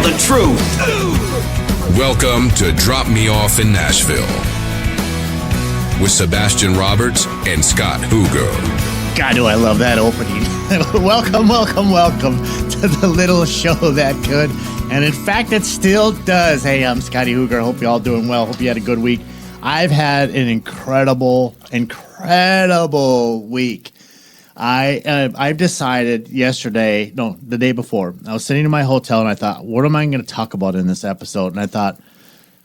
the truth. Welcome to Drop Me Off in Nashville with Sebastian Roberts and Scott Huger. God, do I love that opening. Welcome to the little show that could. And in fact, it still does. Hey, I'm Scotty Huger. Hope you all doing well. Hope you had a good week. I've had an incredible week. I've decided the day before, I was sitting in my hotel and I thought, what am I going to talk about in this episode? And I thought,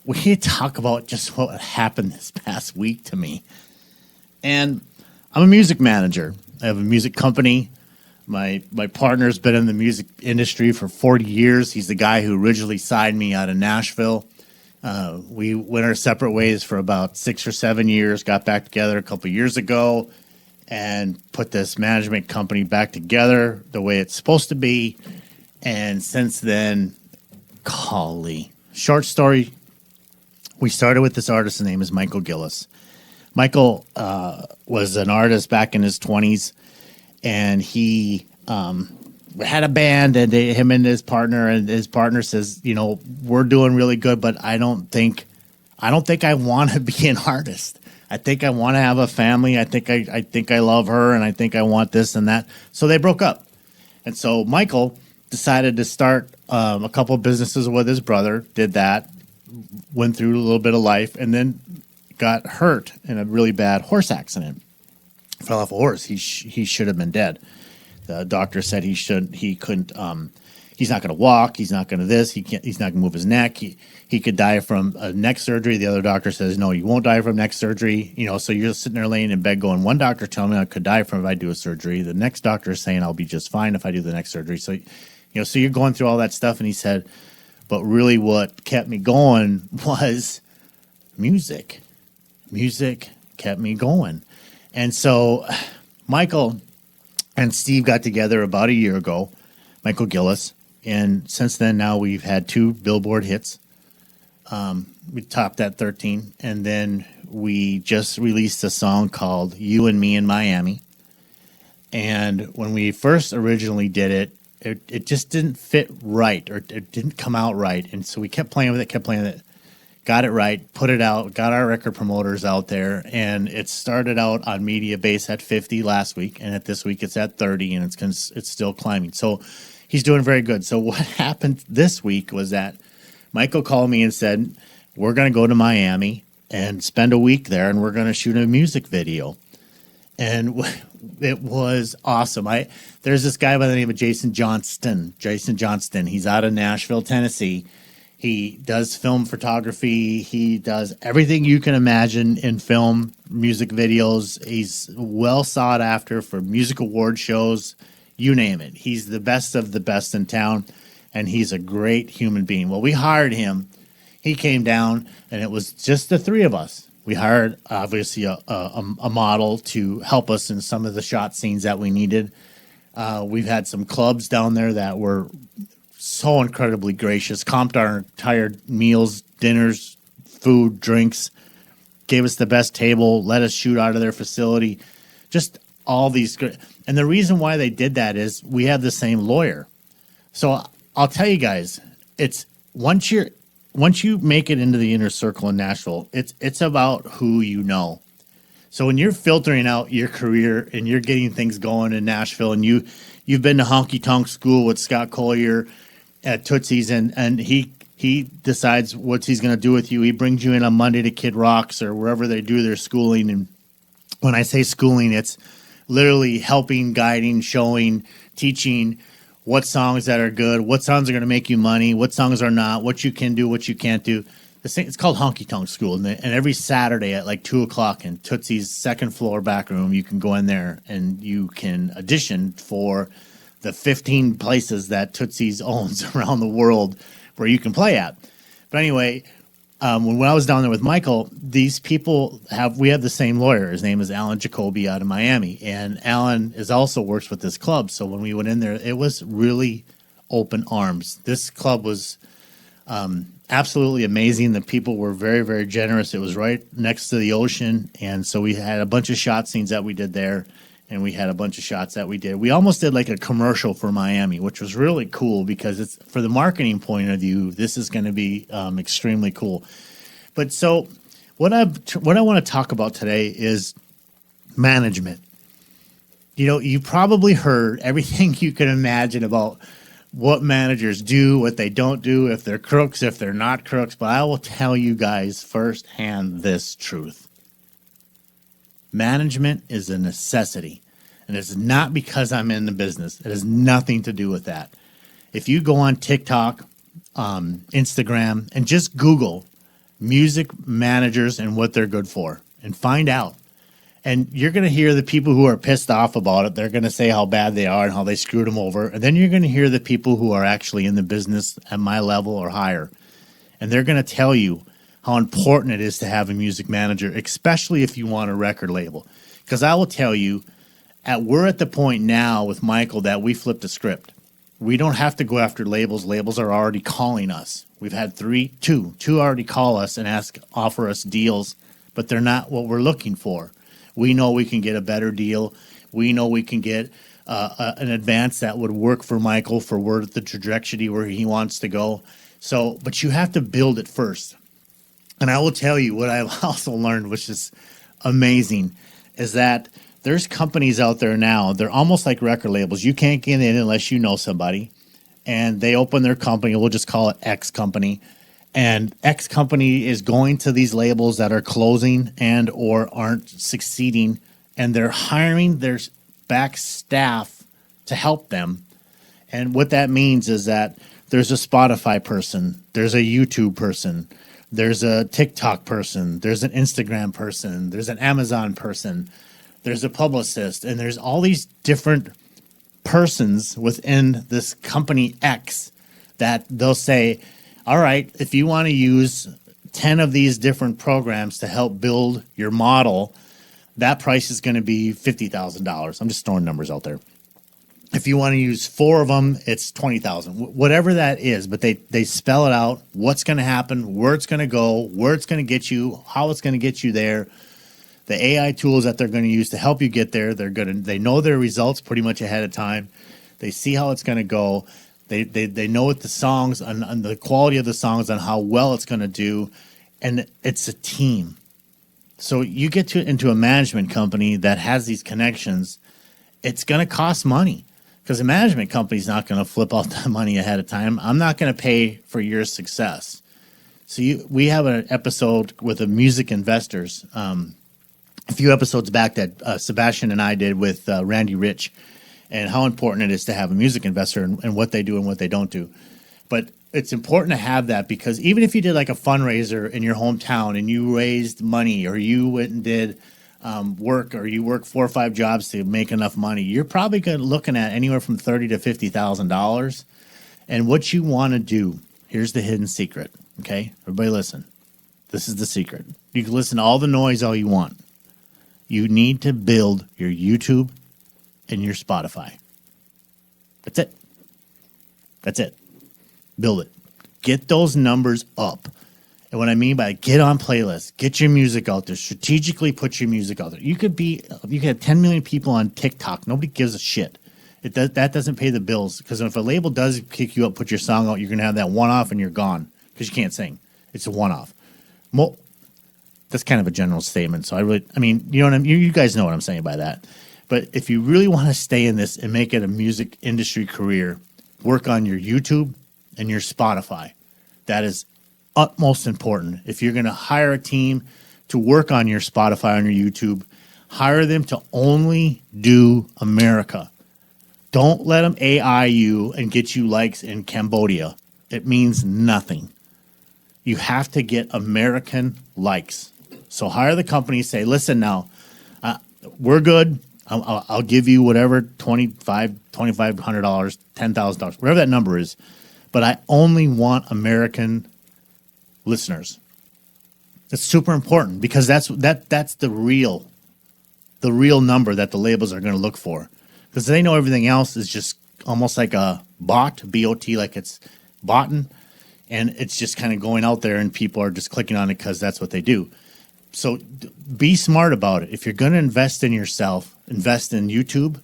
we need to talk about just what happened this past week to me. And I'm a music manager. I have a music company. My partner's been in the music industry for 40 years. He's the guy who originally signed me out of Nashville. We went our separate ways for about 6 or 7 years, got back together a couple years ago, and put this management company back together the way it's supposed to be. And since then, golly. Short story, we started with this artist. His name is Michael Gilas. Michael was an artist back in his 20s, and he had a band, and him and his partner says, we're doing really good, but I don't think I want to be an artist. I think I want to have a family. I think I love her, and I think I want this and that. So they broke up. And so Michael decided to start a couple of businesses with his brother, did that, went through a little bit of life, and then got hurt in a really bad horse accident. Fell off a horse. He should have been dead. The doctor said he couldn't. He's not going to walk. He's not going to this. He's not going to move his neck. He could die from a neck surgery. The other doctor says, no, you won't die from neck surgery. So you're sitting there laying in bed going, one doctor told me I could die from if I do a surgery. The next doctor is saying I'll be just fine if I do the next surgery. So, so you're going through all that stuff. And he said, but really what kept me going was music. Music kept me going. And so Michael and Steve got together about a year ago, Michael Gilas. And since then, now we've had 2 Billboard hits. We topped at 13. And then we just released a song called You and Me in Miami. And when we first originally did it, it just didn't fit right, or it didn't come out right. And so we kept playing with it, got it right, put it out, got our record promoters out there. And it started out on Media Base at 50 last week. And at this week, it's at 30, and it's still climbing. So he's doing very good. So what happened this week was that Michael called me and said, we're going to go to Miami and spend a week there, and we're going to shoot a music video. And it was awesome. There's this guy by the name of Jason Johnston. He's out of Nashville, Tennessee. He does film photography. He does everything you can imagine in film, music videos. He's well sought after for music award shows. You name it. He's the best of the best in town, and he's a great human being. Well, we hired him. He came down, and it was just the 3 of us. We hired, obviously, a model to help us in some of the shot scenes that we needed. We've had some clubs down there that were so incredibly gracious, comped our entire meals, dinners, food, drinks, gave us the best table, let us shoot out of their facility, just all these good. And the reason why they did that is we have the same lawyer. So I'll tell you guys, it's once you make it into the inner circle in Nashville, it's about who you know. So when you're filtering out your career and you're getting things going in Nashville, and you've been to honky tonk school with Scott Collier at Tootsie's, and he decides what he's going to do with you. He brings you in on Monday to Kid Rocks or wherever they do their schooling. And when I say schooling, it's literally helping, guiding, showing, teaching what songs that are good, what songs are going to make you money, what songs are not, what you can do, what you can't do. It's called Honky Tonk School. And every Saturday at like 2 o'clock in Tootsie's second floor back room, you can go in there and you can audition for the 15 places that Tootsie's owns around the world where you can play at. But anyway, when I was down there with Michael, these people we have the same lawyer. His name is Alan Jacoby out of Miami. And Alan also works with this club. So when we went in there, it was really open arms. This club was absolutely amazing. The people were very, very generous. It was right next to the ocean. And so we had a bunch of shot scenes that we did there. and we had a bunch of shots that we did. We almost did like a commercial for Miami, which was really cool because it's for the marketing point of view. This is going to be extremely cool. But so what I want to talk about today is management. You know, you probably heard everything you can imagine about what managers do, what they don't do, if they're crooks, if they're not crooks. But I will tell you guys firsthand this truth. Management is a necessity, and it's not because I'm in the business. It has nothing to do with that. If you go on TikTok, Instagram, and just Google music managers and what they're good for and find out. And you're going to hear the people who are pissed off about it. They're going to say how bad they are and how they screwed them over. And then you're going to hear the people who are actually in the business at my level or higher. And they're going to tell you how important it is to have a music manager, especially if you want a record label. Because I will tell you, we're at the point now with Michael that we flipped the script. We don't have to go after labels. Labels are already calling us. We've had two already call us and offer us deals, but they're not what we're looking for. We know we can get a better deal. We know we can get an advance that would work for Michael for where the trajectory where he wants to go. So, but you have to build it first. And I will tell you what I've also learned, which is amazing, is that there's companies out there now. They're almost like record labels. You can't get in unless you know somebody. And they open their company. We'll just call it X company. And X company is going to these labels that are closing and or aren't succeeding, and they're hiring their back staff to help them. And what that means is that there's a Spotify person, there's a YouTube person, there's a TikTok person, there's an Instagram person, there's an Amazon person, there's a publicist, and there's all these different persons within this company X that they'll say, all right, if you want to use 10 of these different programs to help build your model, that price is going to be $50,000. I'm just throwing numbers out there. If you want to use 4 of them, it's $20,000. Whatever that is, but they spell it out, what's going to happen, where it's going to go, where it's going to get you, how it's going to get you there. The AI tools that they're going to use to help you get there, they know their results pretty much ahead of time. They see how it's going to go. They know what the songs and the quality of the songs and how well it's going to do, and it's a team. So you get into a management company that has these connections, it's going to cost money because the management company is not going to flip out that money ahead of time. I'm not going to pay for your success. So we have an episode with the music investors a few episodes back that Sebastian and I did with Randy Rich, and how important it is to have a music investor and what they do and what they don't do. But it's important to have that because even if you did like a fundraiser in your hometown and you raised money or you went and did work or you worked 4 or 5 jobs to make enough money, you're probably looking at anywhere from $30,000 to $50,000. And what you want to do, here's the hidden secret, okay? Everybody listen. This is the secret. You can listen to all the noise all you want. You need to build your YouTube and your Spotify. That's it. That's it. Build it. Get those numbers up. And what I mean by get on playlists, get your music out there, strategically put your music out there. You could have 10 million people on TikTok. Nobody gives a shit. That doesn't pay the bills because if a label does kick you up, put your song out, you're going to have that one-off and you're gone because you can't sing. It's a one-off. That's kind of a general statement. So you guys know what I'm saying by that. But if you really want to stay in this and make it a music industry career, work on your YouTube and your Spotify. That is utmost important. If you're going to hire a team to work on your Spotify, on your YouTube, hire them to only do America. Don't let them AI you and get you likes in Cambodia. It means nothing. You have to get American likes. So hire the company, say, listen now, we're good. I'll give you whatever, $2,500, $10,000, whatever that number is. But I only want American listeners. It's super important because that's the real number that the labels are going to look for. Because they know everything else is just almost like a bot, B-O-T, like it's botting. And it's just kind of going out there and people are just clicking on it because that's what they do. So be smart about it. If you're going to invest in yourself, invest in YouTube,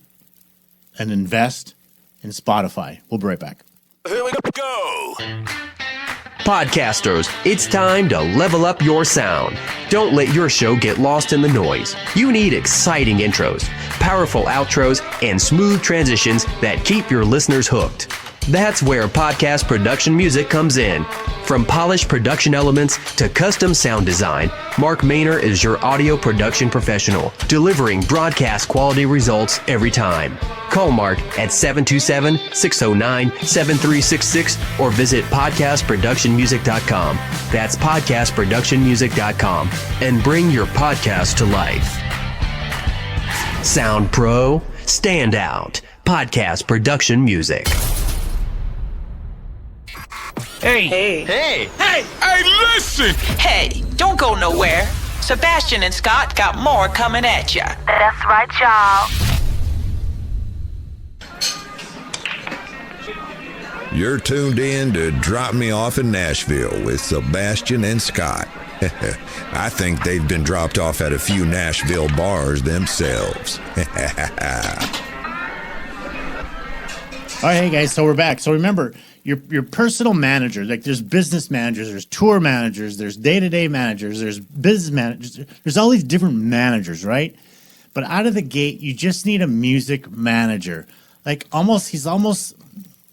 and invest in Spotify. We'll be right back. Here we go. Podcasters, it's time to level up your sound. Don't let your show get lost in the noise. You need exciting intros, powerful outros, and smooth transitions that keep your listeners hooked. That's where podcast production music comes in. From polished production elements to custom sound design, Mark Maynor is your audio production professional, delivering broadcast quality results every time. Call Mark at 727-609-7366 or visit podcastproductionmusic.com. That's podcastproductionmusic.com, and bring your podcast to life. Sound Pro, stand out. Podcast production music. Hey. Hey. Hey. Hey. Hey, listen. Hey, don't go nowhere. Sebastian and Scott got more coming at ya. That's right, y'all. You're tuned in to Drop Me Off in Nashville with Sebastian and Scott. I think they've been dropped off at a few Nashville bars themselves. All right, hey guys, so we're back. So remember, your personal manager, like there's business managers, there's tour managers, there's day-to-day managers, there's business managers, there's all these different managers, right? But out of the gate, you just need a music manager. Like he's almost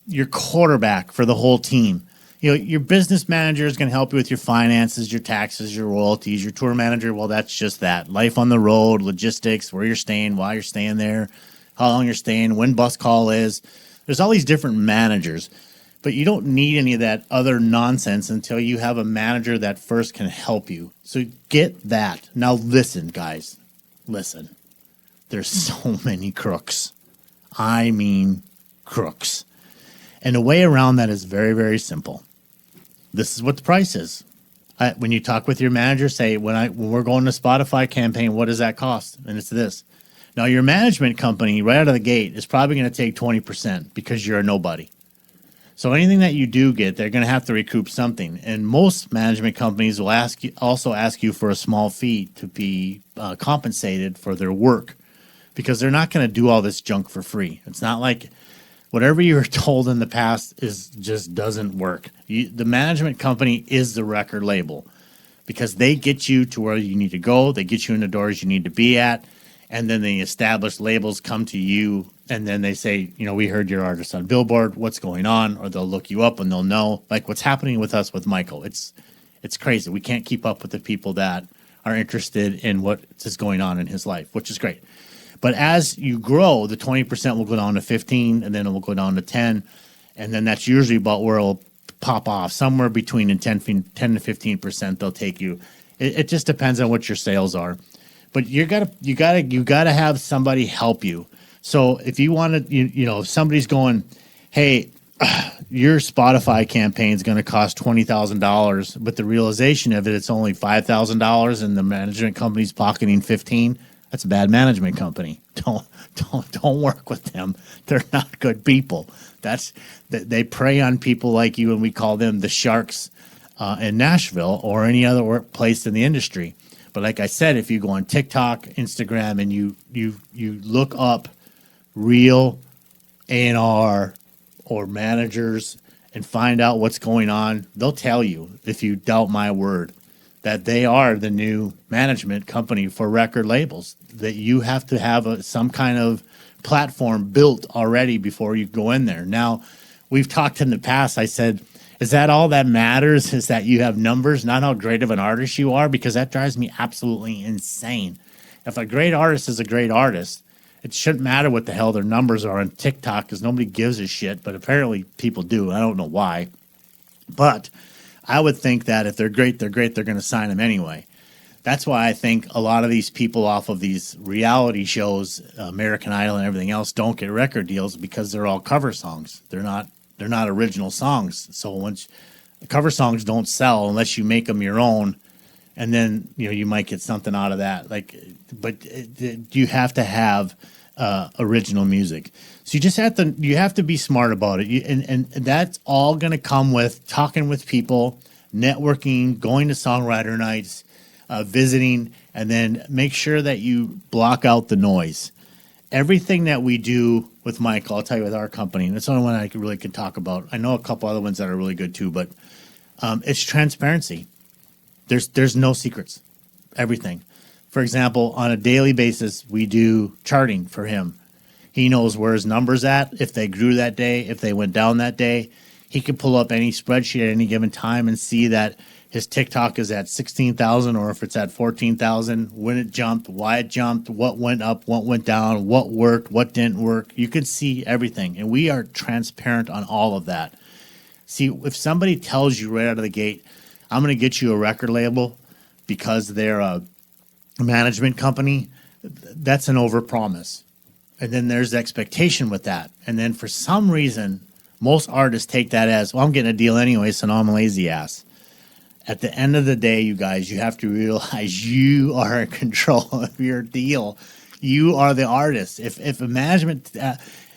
your quarterback for the whole team. You know, your business manager is going to help you with your finances, your taxes, your royalties. Your tour manager, well, that's just that. Life on the road, logistics, where you're staying, why you're staying there, how long you're staying, when bus call is. There's all these different managers, but you don't need any of that other nonsense until you have a manager that first can help you. So get that. Now listen, guys. Listen. There's so many crooks. I mean crooks. And the way around that is very, very simple. This is what the price is. When you talk with your manager, say, when we're going to Spotify campaign, what does that cost? And it's this. Now, your management company, right out of the gate, is probably going to take 20% because you're a nobody. So anything that you do get, they're going to have to recoup something. And most management companies will also ask you for a small fee to be compensated for their work, because they're not going to do all this junk for free. It's not like whatever you were told in the past just doesn't work. The management company is the record label, because they get you to where you need to go. They get you in the doors you need to be at. And then the established labels come to you, and then they say, you know, we heard your artist on Billboard. What's going on? Or they'll look you up and they'll know. Like what's happening with us with Michael. It's crazy. We can't keep up with the people that are interested in what is going on in his life, which is great. But as you grow, the 20% will go down to 15, and then it will go down to 10, and then that's usually about where it'll pop off. Somewhere between 10 to 15% they'll take you. It just depends on what your sales are. But you gotta have somebody help you. So if you want to, you know, if somebody's going, hey, your Spotify campaign is going to cost $20,000, but the realization of it's only $5,000, and the management company's pocketing 15. That's a bad management company. Don't work with them. They're not good people. They prey on people like you, and we call them the sharks in Nashville or any other place in the industry. But like I said, if you go on TikTok, Instagram, and you look up real A&R or managers and find out what's going on, they'll tell you, if you doubt my word, that they are the new management company for record labels, that you have to have some kind of platform built already before you go in there. Now, we've talked in the past, I said, is that all that matters, is that you have numbers, not how great of an artist you are? Because that drives me absolutely insane. If a great artist is a great artist, it shouldn't matter what the hell their numbers are on TikTok, because nobody gives a shit, but apparently people do. I don't know why. But I would think that if they're great, they're going to sign them anyway. That's why I think a lot of these people off of these reality shows, American Idol and everything else, don't get record deals, because they're all cover songs. They're not original songs. So once cover songs don't sell unless you make them your own, and then you might get something out of that. But you have to have original music. So you have to be smart about it. And that's all going to come with talking with people, networking, going to songwriter nights, visiting, and then make sure that you block out the noise. everything that we do with Michael, I'll tell you with our company, and it's the only one I really can talk about. I know a couple other ones that are really good too, but it's transparency. There's no secrets. Everything. For example, on a daily basis, we do charting for him. He knows where his number's at, if they grew that day, if they went down that day. He can pull up any spreadsheet at any given time and see that his TikTok is at 16,000 or if it's at 14,000, when it jumped, why it jumped, what went up, what went down, what worked, what didn't work. You can see everything, and we are transparent on all of that. See, if somebody tells you right out of the gate, I'm going to get you a record label because they're a management company, that's an overpromise. And then there's expectation with that. And then for some reason, most artists take that as, well, I'm getting a deal anyway, so now I'm a lazy ass. At the end of the day, you guys, you have to realize you are in control of your deal. You are the artist. If a management, I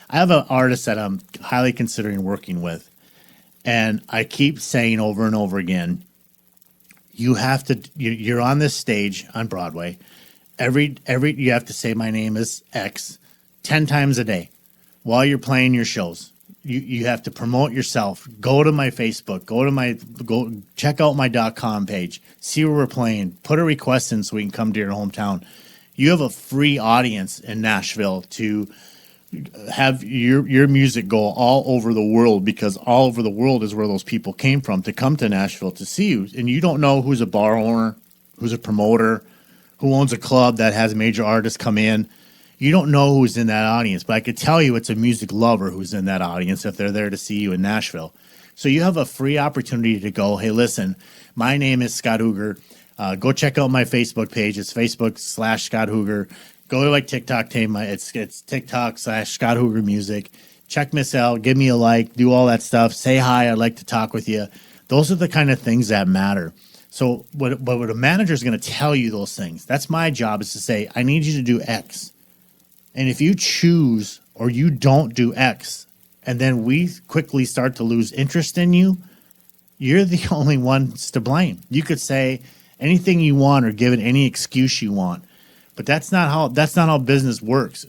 have an artist that I'm highly considering working with, and I keep saying over and over again, you have to, you're on this stage on Broadway. You have to say, my name is X 10 times a day while you're playing your shows. You have to promote yourself. Go to my Facebook. Go check out my .com page. See where we're playing. Put a request in so we can come to your hometown. You have a free audience in Nashville to have your music go all over the world, because all over the world is where those people came from to come to Nashville to see you. And you don't know who's a bar owner, who's a promoter, who owns a club that has major artists come in. You don't know who's in that audience, but I could tell you it's a music lover who's in that audience if they're there to see you in Nashville. So you have a free opportunity to go, hey, listen, my name is Scott Hooger. Go check out my Facebook page. It's Facebook/Scott Hooger. Go to my TikTok team. It's TikTok/Scott Hooger Music. Check Miss L. Give me a like. Do all that stuff. Say hi. I'd like to talk with you. Those are the kind of things that matter. So what a manager is going to tell you those things. That's my job, is to say, I need you to do X. And if you choose or you don't do X, and then we quickly start to lose interest in you, you're the only ones to blame. You could say anything you want or give it any excuse you want, but that's not how business works.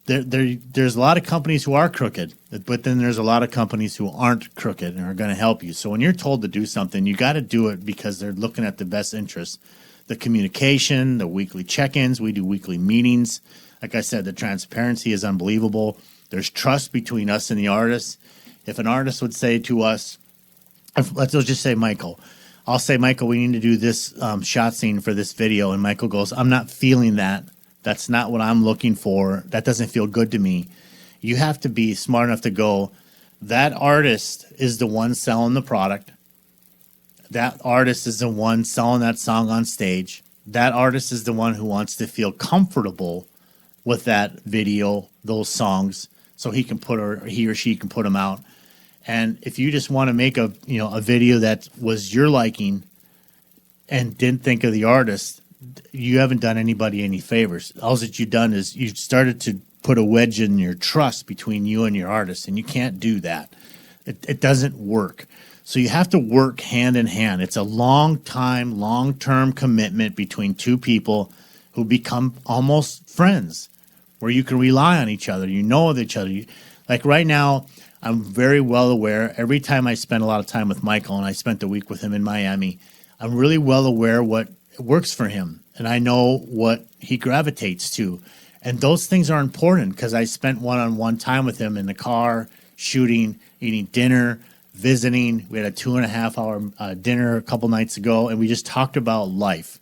There's a lot of companies who are crooked, but then there's a lot of companies who aren't crooked and are going to help you. So when you're told to do something, you got to do it because they're looking at the best interest. The communication, the weekly check-ins, we do weekly meetings. Like I said, the transparency is unbelievable. There's trust between us and the artist. If an artist would say to us, let's just say Michael. I'll say, Michael, we need to do this shot scene for this video. And Michael goes, I'm not feeling that. That's not what I'm looking for. That doesn't feel good to me. You have to be smart enough to go, that artist is the one selling the product. That artist is the one selling that song on stage. That artist is the one who wants to feel comfortable with that video, those songs, so he or she can put them out. And if you just want to make a video that was your liking and didn't think of the artist, you haven't done anybody any favors. All that you've done is you've started to put a wedge in your trust between you and your artist, and you can't do that. It doesn't work. So you have to work hand in hand. It's a long-term commitment between two people who become almost friends, where you can rely on each other. You know each other. Like right now, I'm very well aware. Every time I spend a lot of time with Michael, and I spent a week with him in Miami, I'm really well aware what works for him, and I know what he gravitates to. And those things are important because I spent one-on-one time with him in the car, shooting, eating dinner, visiting. We had a 2.5-hour dinner a couple nights ago, and we just talked about life.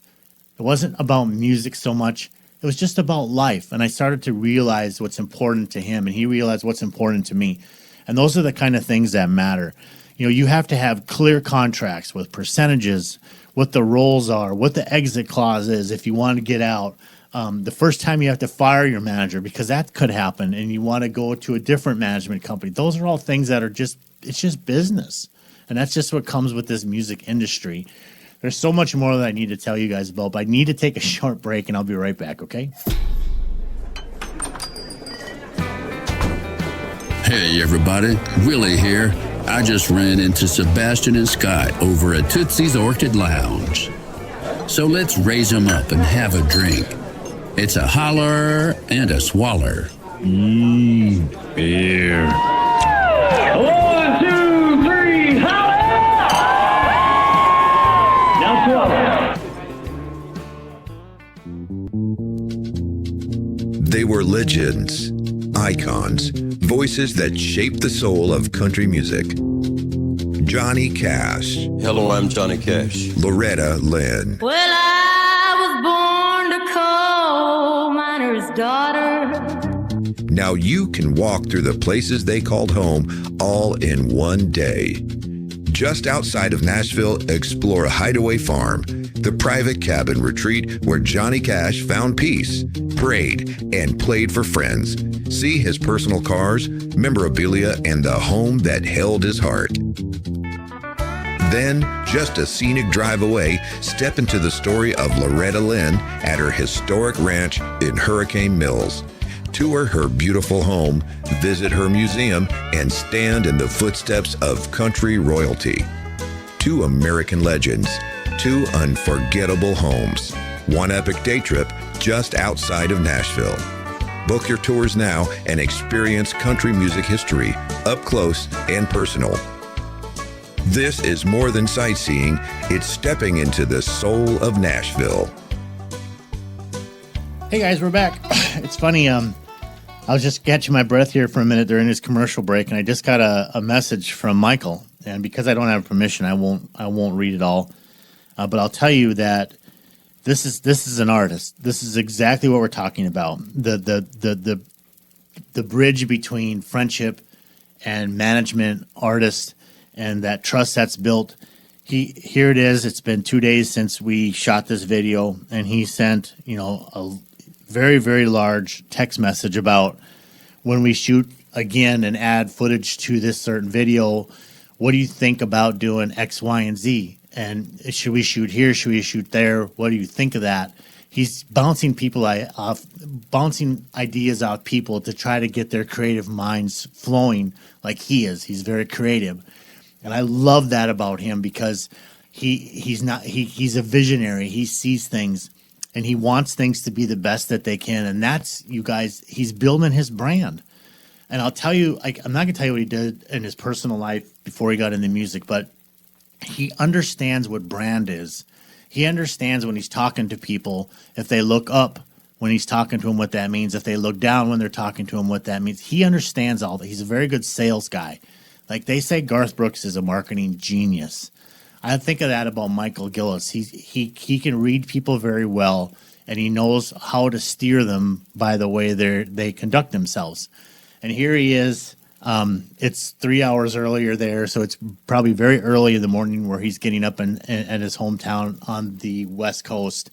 It wasn't about music so much. It was just about life. And I started to realize what's important to him, and he realized what's important to me. And those are the kind of things that matter. You have to have clear contracts with percentages, what the roles are, what the exit clause is if you want to get out. The first time you have to fire your manager, because that could happen, and you want to go to a different management company. Those are all things that are it's just business. And that's just what comes with this music industry. There's so much more that I need to tell you guys about, but I need to take a short break, and I'll be right back, okay? Hey, everybody. Willie here. I just ran into Sebastian and Scott over at Tootsie's Orchid Lounge. So let's raise 'em up and have a drink. It's a holler and a swaller. Beer. 1, 2, 3, holla! Now swallow. They were legends, icons, voices that shaped the soul of country music. Johnny Cash. Hello, I'm Johnny Cash. Loretta Lynn. Well, I was born a coal miner's daughter. Now you can walk through the places they called home all in one day. Just outside of Nashville, explore Hideaway Farm, the private cabin retreat where Johnny Cash found peace, prayed, and played for friends. See his personal cars, memorabilia, and the home that held his heart. Then, just a scenic drive away, step into the story of Loretta Lynn at her historic ranch in Hurricane Mills. Tour her beautiful home, visit her museum, and stand in the footsteps of country royalty. Two American legends, two unforgettable homes, one epic day trip just outside of Nashville. Book your tours now and experience country music history up close and personal. This is more than sightseeing, it's stepping into the soul of Nashville. Hey guys, we're back. It's funny, I was just catching my breath here for a minute during this commercial break, and I just got a message from Michael. And because I don't have permission, I won't read it all. But I'll tell you that this is an artist. This is exactly what we're talking about. The bridge between friendship and management, artist, and that trust that's built. Here it is. It's been 2 days since we shot this video, and he sent a very, very large text message about when we shoot again and add footage to this certain video, what do you think about doing X, Y, and Z? And should we shoot here? Should we shoot there? What do you think of that? He's bouncing ideas off people to try to get their creative minds flowing like he is. He's very creative. And I love that about him because he's a visionary. He sees things and he wants things to be the best that they can. And that's, you guys, he's building his brand. And I'll tell you, I'm not going to tell you what he did in his personal life before he got into music, but he understands what brand is. He understands when he's talking to people, if they look up when he's talking to them, what that means. If they look down when they're talking to him, what that means. He understands all that. He's a very good sales guy. Like they say, Garth Brooks is a marketing genius. I think of that about Michael Gilas. He can read people very well, and he knows how to steer them by the way they conduct themselves. And here he is. It's 3 hours earlier there, so it's probably very early in the morning where he's getting up in his hometown on the West Coast,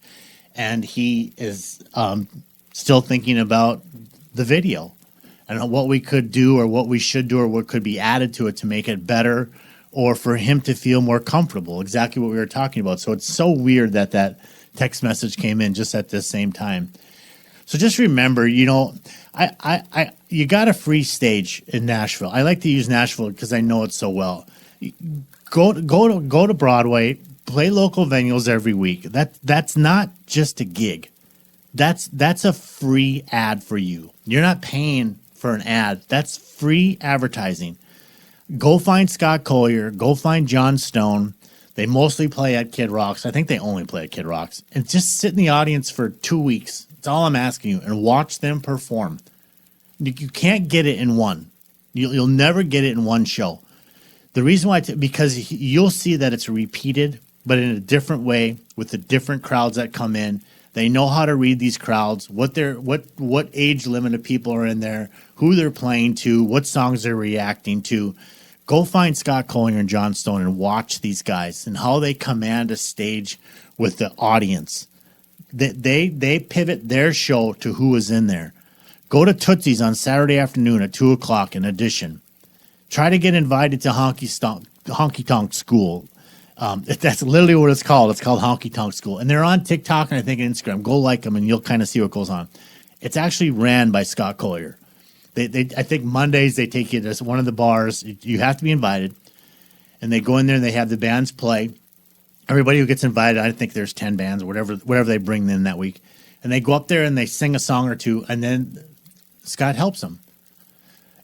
and he is still thinking about the video and what we could do or what we should do or what could be added to it to make it better or for him to feel more comfortable, exactly what we were talking about. So it's so weird that text message came in just at the same time. So just remember, you got a free stage in Nashville. I like to use Nashville because I know it so well. Go to Broadway, play local venues every week. That's not just a gig. That's a free ad for you. You're not paying for an ad. That's free advertising. Go find Scott Collier. Go find John Stone. They mostly play at Kid Rock's. I think they only play at Kid Rock's. And just sit in the audience for 2 weeks. That's all I'm asking you. And watch them perform. You can't get it in one. You'll never get it in one show. The reason why, because you'll see that it's repeated, but in a different way with the different crowds that come in. They know how to read these crowds, what age limit of people are in there, who they're playing to, what songs they're reacting to. Go find Scott Collier and John Stone and watch these guys and how they command a stage with the audience. They pivot their show to who is in there. Go to Tootsie's on Saturday afternoon at 2 o'clock in addition. Try to get invited to Honky Tonk School. That's literally what it's called. It's called Honky Tonk School. And they're on TikTok and I think Instagram. Go like them and you'll kind of see what goes on. It's actually ran by Scott Collier. I think Mondays they take you to one of the bars. You have to be invited. And they go in there and they have the bands play. Everybody who gets invited, I think there's 10 bands or whatever they bring in that week. And they go up there and they sing a song or two. And then Scott helps them.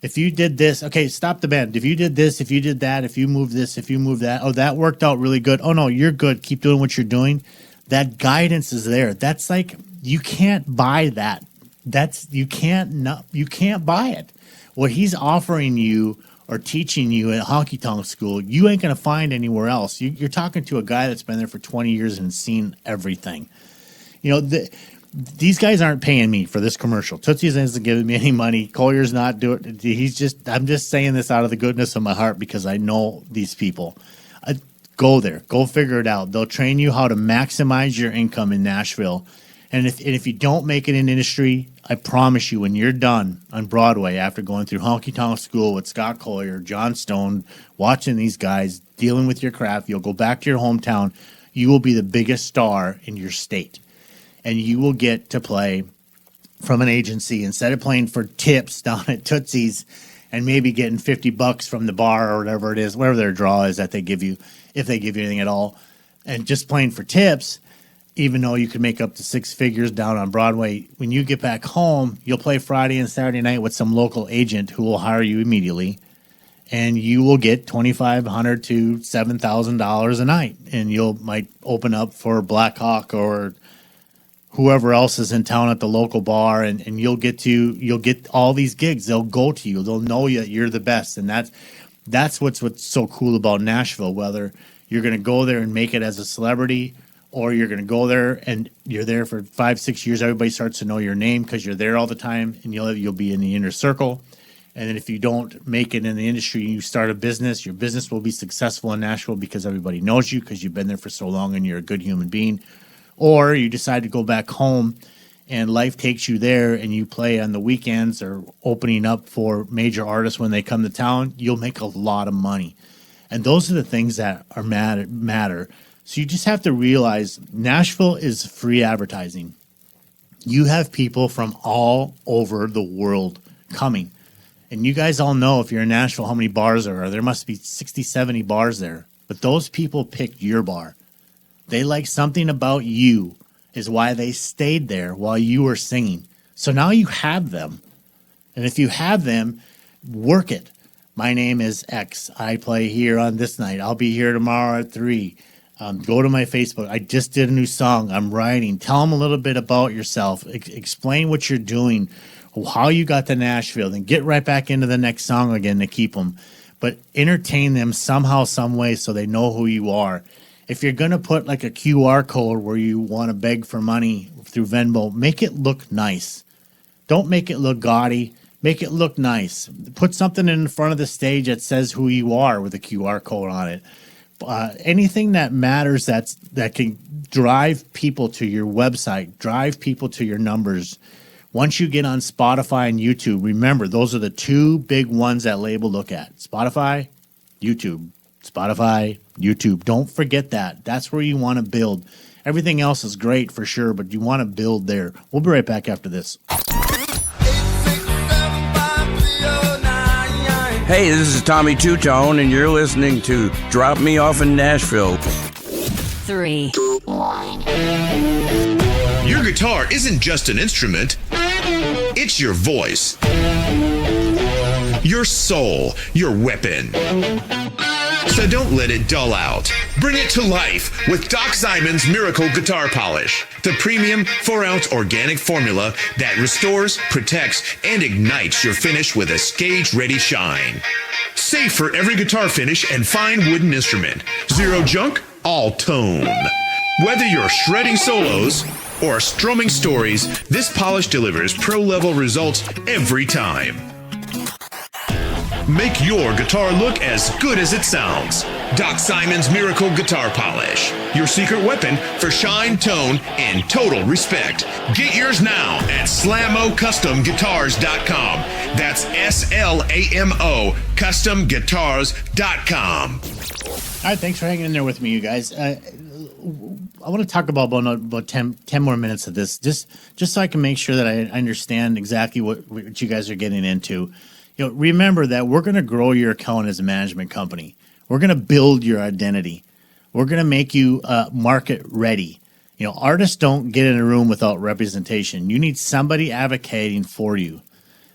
If you did this, okay, stop the band. If you did this, if you did that, if you moved this, if you moved that, oh, that worked out really good. Oh, no, you're good. Keep doing what you're doing. That guidance is there. That's like, you can't buy that. You can't buy it. What he's offering you or teaching you at honky tonk school, you ain't going to find anywhere else. You're talking to a guy that's been there for 20 years and seen everything. These guys aren't paying me for this commercial. Tootsie's isn't giving me any money. Collier's not doing it. I'm just saying this out of the goodness of my heart because I know these people. Go there. Go figure it out. They'll train you how to maximize your income in Nashville. And if you don't make it in industry, I promise you, when you're done on Broadway after going through honky tonk school with Scott Collier, John Stone, watching these guys, dealing with your craft, you'll go back to your hometown. You will be the biggest star in your state. And you will get to play from an agency instead of playing for tips down at Tootsie's and maybe getting $50 from the bar or whatever it is, whatever their draw is that they give you, if they give you anything at all, and just playing for tips, even though you could make up to six figures down on Broadway. When you get back home, you'll play Friday and Saturday night with some local agent who will hire you immediately, and you will get $2,500 to $7,000 a night, and might open up for Black Hawk or whoever else is in town at the local bar, and you'll get all these gigs. They'll go to you. They'll know you're the best, and that's what's so cool about Nashville. Whether you're going to go there and make it as a celebrity, or you're going to go there and you're there for 5-6 years, everybody starts to know your name because you're there all the time, and you'll be in the inner circle. And then if you don't make it in the industry, you start a business, your business will be successful in Nashville because everybody knows you because you've been there for so long and you're a good human being. Or you decide to go back home and life takes you there and you play on the weekends or opening up for major artists when they come to town, you'll make a lot of money. And those are the things that are matter. So you just have to realize Nashville is free advertising. You have people from all over the world coming. And you guys all know, if you're in Nashville, how many bars there are. There must be 60, 70 bars there. But those people picked your bar. They like something about you is why they stayed there while you were singing. So now you have them. And if you have them, work it. My name is X. I play here on this night. I'll be here tomorrow at 3. Go to my Facebook. I just did a new song. I'm writing. Tell them a little bit about yourself. Explain what you're doing, how you got to Nashville. Then get right back into the next song again to keep them. But entertain them somehow, some way so they know who you are. If you're going to put like a QR code where you want to beg for money through Venmo, make it look nice. Don't make it look gaudy. Make it look nice. Put something in front of the stage that says who you are with a QR code on it. Anything that matters that can drive people to your website, drive people to your numbers. Once you get on Spotify and YouTube, remember, those are the two big ones that label look at. Spotify, YouTube. Spotify, YouTube. Don't forget that. That's where you want to build. Everything else is great for sure, but you want to build there. We'll be right back after this. Hey, this is Tommy Two-Tone, and you're listening to Drop Me Off in Nashville. 3. Your guitar isn't just an instrument. It's your voice. Your soul, your weapon. So don't let it dull out. Bring it to life with Doc Simon's Miracle Guitar Polish, the premium 4-ounce organic formula that restores, protects, and ignites your finish with a stage-ready shine. Safe for every guitar finish and fine wooden instrument. Zero junk, all tone. Whether you're shredding solos or strumming stories, this polish delivers pro-level results every time. Make your guitar look as good as it sounds. Doc Simon's Miracle Guitar Polish. Your secret weapon for shine, tone, and total respect. Get yours now at SlamoCustomGuitars.com. That's SLAMO CustomGuitars.com. All right, thanks for hanging in there with me, you guys. I want to talk about 10 more minutes of this, just so I can make sure that I understand exactly what you guys are getting into. Remember that we're going to grow your account as a management company. We're going to build your identity. We're going to make you market ready. Artists don't get in a room without representation. You need somebody advocating for you.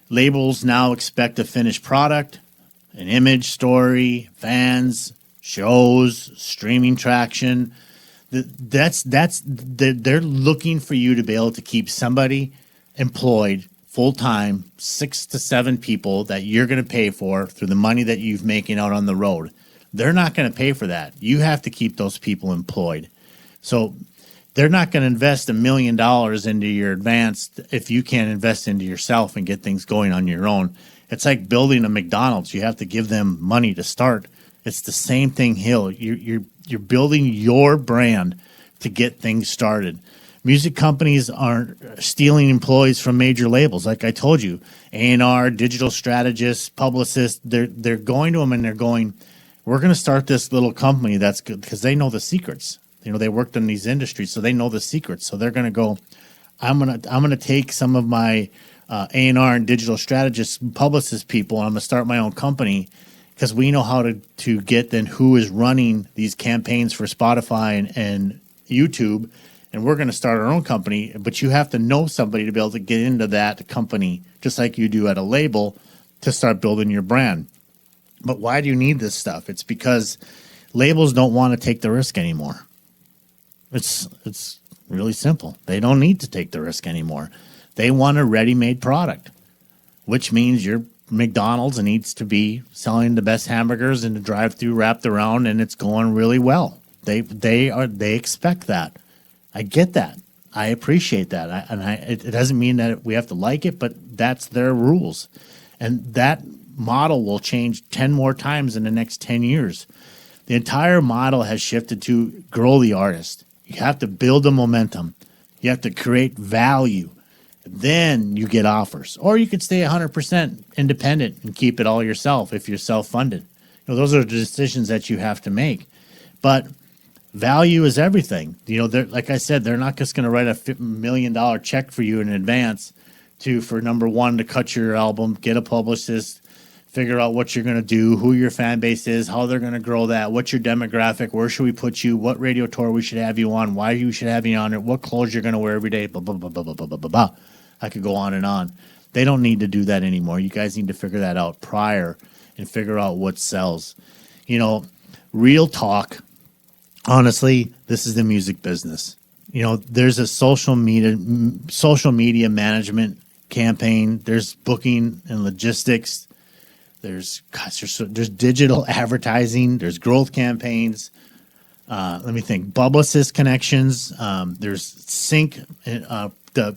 Labels now expect a finished product, an image, story, fans, shows, streaming traction. They're looking for you to be able to keep somebody employed full-time, 6 to 7 people that you're going to pay for through the money that you've making out on the road. They're not going to pay for that. You have to keep those people employed. So they're not going to invest $1 million into your advanced if you can't invest into yourself and get things going on your own. It's like building a McDonald's. You have to give them money to start. It's the same thing, Hill. You're building your brand to get things started. Music companies aren't stealing employees from major labels. Like I told you, A&R, digital strategists, publicists, they're going to them and they're going, we're going to start this little company that's good because they know the secrets. You know, they worked in these industries, so they know the secrets. So they're going to go, I'm gonna take some of my A&R and digital strategists, publicist people, and I'm going to start my own company because we know how to get then who is running these campaigns for Spotify and YouTube. And we're going to start our own company, but you have to know somebody to be able to get into that company, just like you do at a label, to start building your brand. But why do you need this stuff? It's because labels don't want to take the risk anymore. It's really simple. They don't need to take the risk anymore. They want a ready-made product, which means your McDonald's needs to be selling the best hamburgers in the drive-thru wrapped around, and it's going really well. They expect that. I get that. I appreciate that. It doesn't mean that we have to like it, but that's their rules. And that model will change 10 more times in the next 10 years. The entire model has shifted to grow the artist. You have to build a momentum. You have to create value. Then you get offers. Or you could stay 100% independent and keep it all yourself if you're self-funded. You know, those are the decisions that you have to make. But value is everything. You know, like I said, they're not just going to write a $1 million check for you in advance for number one, to cut your album, get a publicist, figure out what you're going to do, who your fan base is, how they're going to grow that, what's your demographic, where should we put you, what radio tour we should have you on, why you should have you on it, what clothes you're going to wear every day, blah, blah, blah, blah, blah, blah, blah, blah. I could go on and on. They don't need to do that anymore. You guys need to figure that out prior and figure out what sells. You know, real talk. Honestly, this is the music business. You know, there's a social media management campaign. There's booking and logistics. There's digital advertising. There's growth campaigns. Let me think. Publicist connections. There's sync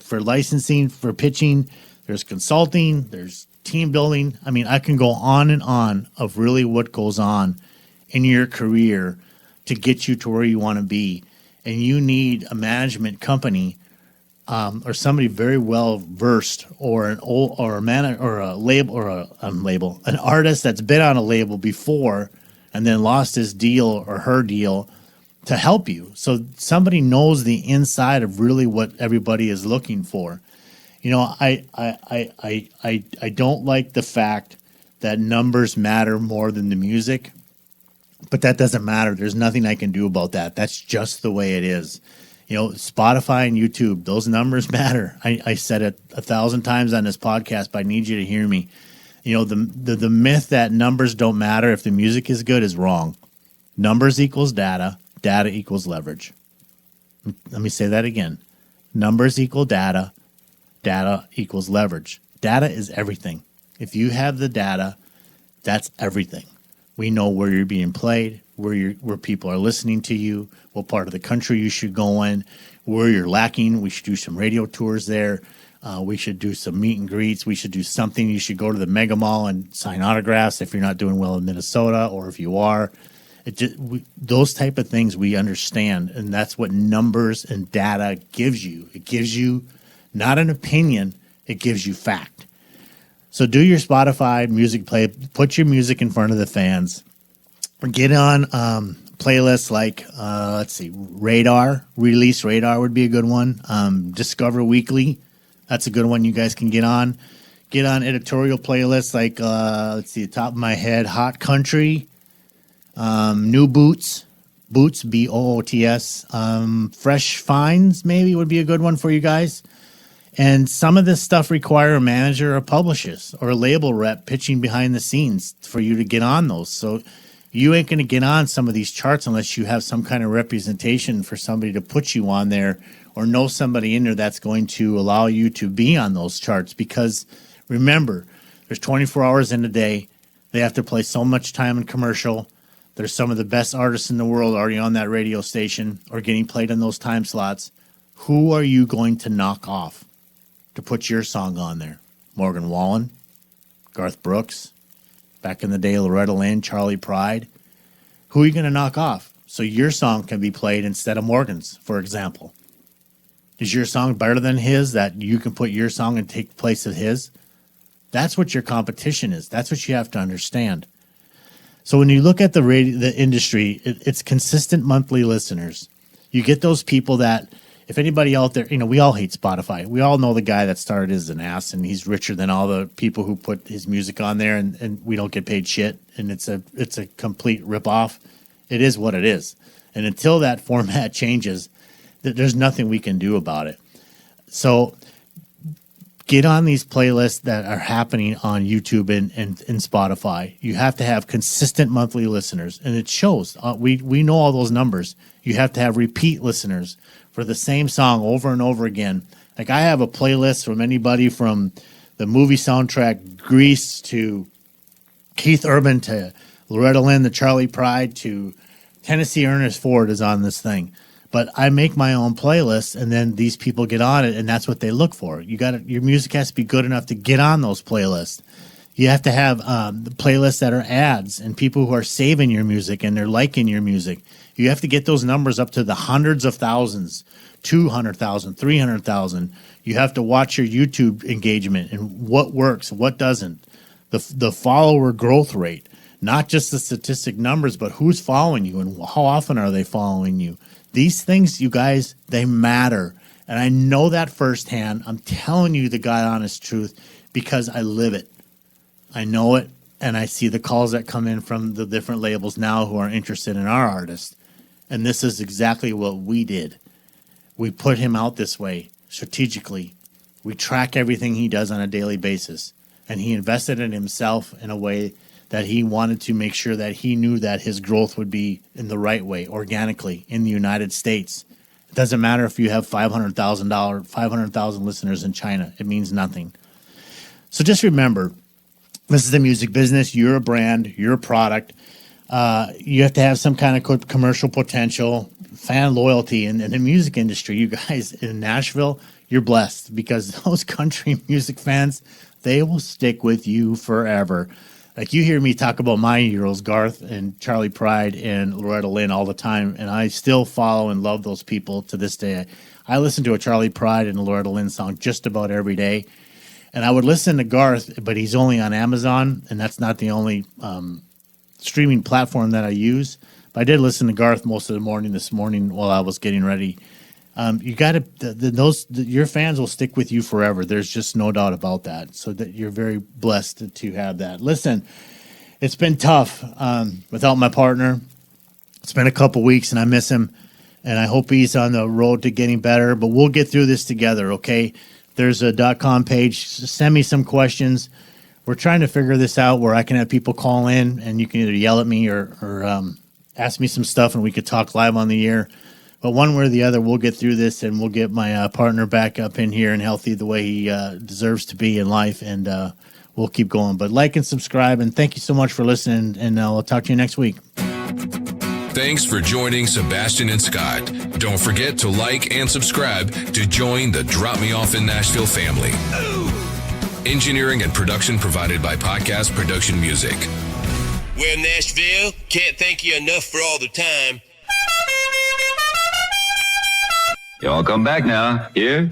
for licensing, for pitching. There's consulting. There's team building. I mean, I can go on and on of really what goes on in your career to get you to where you want to be. And you need a management company or somebody very well versed, or an artist that's been on a label before and then lost his deal or her deal to help you. So somebody knows the inside of really what everybody is looking for. You know, I don't like the fact that numbers matter more than the music. But that doesn't matter. There's nothing I can do about that. That's just the way it is. You know, Spotify and YouTube, those numbers matter. I said it 1,000 times on this podcast, but I need you to hear me. You know, the myth that numbers don't matter if the music is good is wrong. Numbers equals data. Data equals leverage. Let me say that again. Numbers equal data. Data equals leverage. Data is everything. If you have the data, that's everything. We know where you're being played, where people are listening to you, what part of the country you should go in, where you're lacking. We should do some radio tours there. We should do some meet and greets. We should do something. You should go to the Mega Mall and sign autographs if you're not doing well in Minnesota, or if you are. Those type of things we understand, and that's what numbers and data gives you. It gives you not an opinion, it gives you fact. So do your Spotify music play. Put your music in front of the fans. Get on playlists like, Radar. Release Radar would be a good one. Discover Weekly. That's a good one you guys can get on. Get on editorial playlists like, top of my head, Hot Country, New Boots, Boots, Boots. Fresh Finds maybe would be a good one for you guys. And some of this stuff require a manager or publicist or a label rep pitching behind the scenes for you to get on those. So you ain't going to get on some of these charts unless you have some kind of representation for somebody to put you on there or know somebody in there that's going to allow you to be on those charts. Because remember, there's 24 hours in a day. They have to play so much time in commercial. There's some of the best artists in the world already on that radio station or getting played in those time slots. Who are you going to knock off to put your song on there? Morgan Wallen, Garth Brooks, back in the day, Loretta Lynn, Charlie Pride. Who are you going to knock off so your song can be played instead of Morgan's, for example? Is your song better than his that you can put your song and take the place of his? That's what your competition is. That's what you have to understand. So when you look at the industry, it's consistent monthly listeners. You get those people that, if anybody out there, we all hate Spotify. We all know the guy that started as an ass, and he's richer than all the people who put his music on there, and we don't get paid shit, and it's a complete ripoff. It is what it is. And until that format changes, there's nothing we can do about it. So get on these playlists that are happening on YouTube and Spotify. You have to have consistent monthly listeners, and it shows. We know all those numbers. You have to have repeat listeners for the same song over and over again. Like I have a playlist from anybody from the movie soundtrack Grease to Keith Urban to Loretta Lynn, the Charlie Pride to Tennessee Ernest Ford is on this thing. But I make my own playlist, and then these people get on it, and that's what they look for. Your music has to be good enough to get on those playlists. You have to have the playlists that are ads and people who are saving your music and they're liking your music. You have to get those numbers up to the hundreds of thousands, 200,000, 300,000. You have to watch your YouTube engagement and what works, what doesn't. The follower growth rate, not just the statistic numbers, but who's following you and how often are they following you. These things, you guys, they matter. And I know that firsthand. I'm telling you the God honest truth because I live it. I know it, and I see the calls that come in from the different labels now who are interested in our artist. And this is exactly what we did. We put him out this way strategically. We track everything he does on a daily basis. And he invested in himself in a way that he wanted to make sure that he knew that his growth would be in the right way, organically, in the United States. It doesn't matter if you have 500,000 listeners in China. It means nothing. So just remember, this is the music business. You're a brand. You're a product. You have to have some kind of commercial potential, fan loyalty. And in the music industry, you guys in Nashville, you're blessed because those country music fans, they will stick with you forever. Like you hear me talk about my heroes, Garth and Charlie Pride and Loretta Lynn all the time, and I still follow and love those people to this day. I listen to a Charlie Pride and a Loretta Lynn song just about every day. And I would listen to Garth, but he's only on Amazon, and that's not the only streaming platform that I use. But I did listen to Garth most of the morning this morning while I was getting ready. You got to your fans will stick with you forever. There's just no doubt about that. So that you're very blessed to have that. Listen, it's been tough without my partner. It's been a couple weeks, and I miss him. And I hope he's on the road to getting better. But we'll get through this together, okay? There's a .com page. Send me some questions. We're trying to figure this out where I can have people call in, and you can either yell at me or ask me some stuff, and we could talk live on the air. But one way or the other, we'll get through this, and we'll get my partner back up in here and healthy the way he deserves to be in life, and we'll keep going. But like and subscribe, and thank you so much for listening, and I'll talk to you next week. Thanks for joining Sebastian and Scott. Don't forget to like and subscribe to join the Drop Me Off in Nashville family. Engineering and production provided by Podcast Production Music. Well, Nashville, can't thank you enough for all the time. Y'all come back now. Here?